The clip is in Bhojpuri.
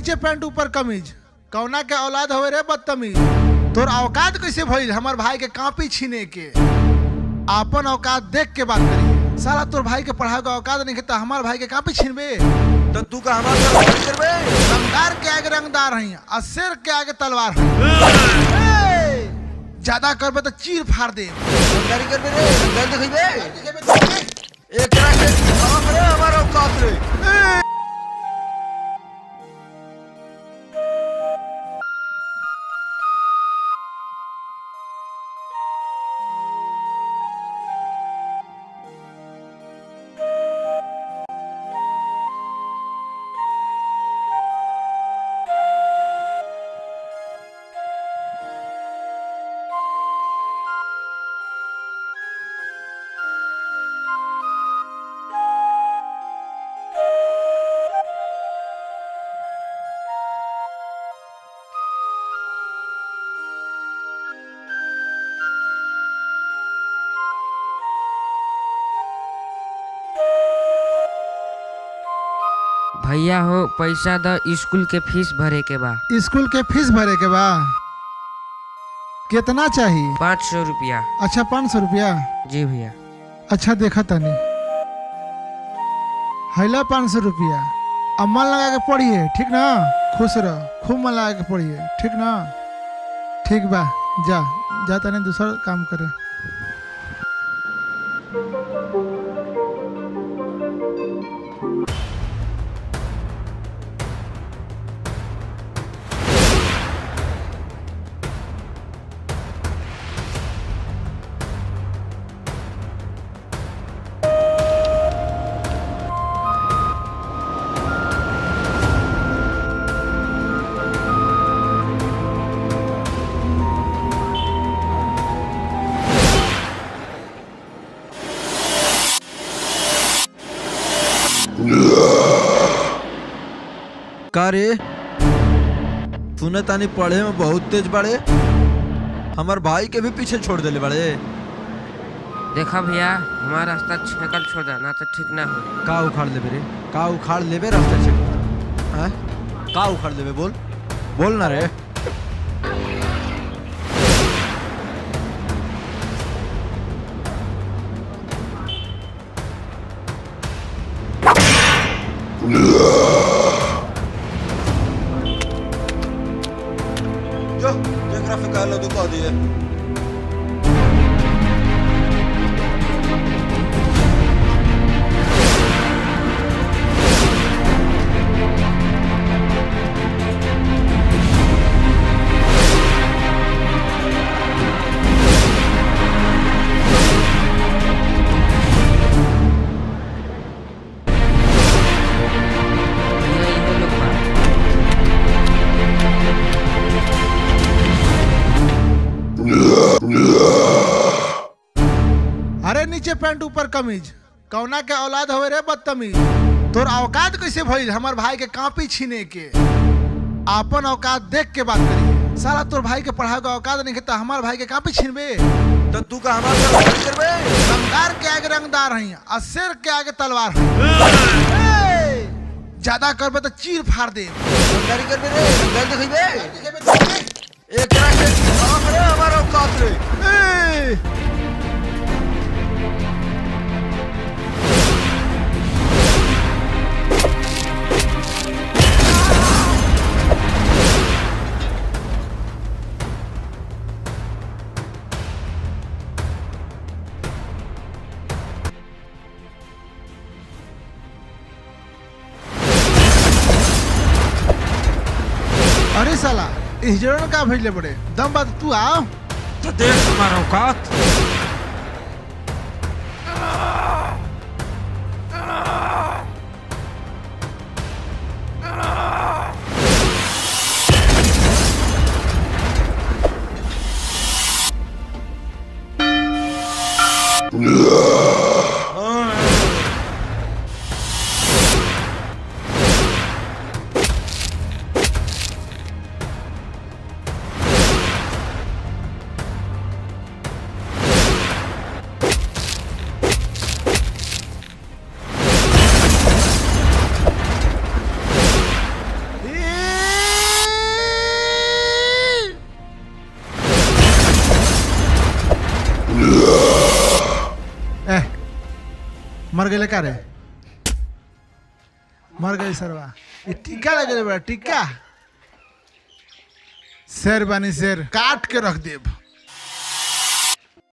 नीचे पैंट ऊपर कमीज, कौना के औलाद होवे रे बदतमीज। तोर औकात कैसे भइल हमार भाई के कॉपी छीने के? आपन औकात देख के बात करिए। साला तोर भाई के पढ़ाई का औकात नहीं तो हमार भाई के कॉपी छीनबे? तो तू का हमार करबे? रंगदार के आगे रंगदार हई और शेर के आगे तलवार हई। ज्यादा करबे तो चीर फाड़ दे। रंगदारी करबे रे, रंगदार दिखइबे। एक रात के हमारा औकात रे। भैया हो पैसा द स्कूल के फीस भरे के बा। स्कूल के फीस भरे के बा? कितना चाहिए? 500 रुपया। अच्छा 500 रुपया? जी भैया। अच्छा देखा तनी हैला 500 रुपया। अब मन लगा के पढ़िए, ठीक ना? खुश रह, खूब मन लगा के पढ़िए, ठीक ना? ठीक बा, जा जा तनी दूसरा काम करे। का रे, तूने तानी पढ़े में बहुत तेज बड़े, हमार भाई के भी पीछे छोड़ देले बड़े। देखा भैया हमारा रास्ता छेकल छोड़ दे ना तो ठीक ना हो। का उखाड़ लेबे रे? का उखाड़ लेबे रास्ते से? हैं? का उखाड़ लेबे? बोल बोल ना रे। जो ग्राफिक आलो तो कह दिए। अरे नीचे पैंट ऊपर कमीज, कौना के औलाद होवे रे बदतमीज। तोर औकात कैसे भइल हमार भाई के कॉपी छीने के? आपन औकात देख के बात करिए। साला तोर भाई के पढ़ाई का औकात नहीं तो हमार भाई के कॉपी छीनबे? तो तू का हमार करबे? रंगदार के आगे रंगदार हई और शेर के आगे तलवार हई। ज्यादा करबे तो चीर फाड़ दे। रंगदारी करबे रे, रंगदार दिखइबे। एक रात के हमारा औकात रे। अरे साला इस जड़न का भेजले बड़े दम बात तू आओ तो देख हमारा औकात। मर गए का रे? मर गए सरवा। ये टीका लगे बड़ा टीका। शेर बानी शेर काट के रख देब।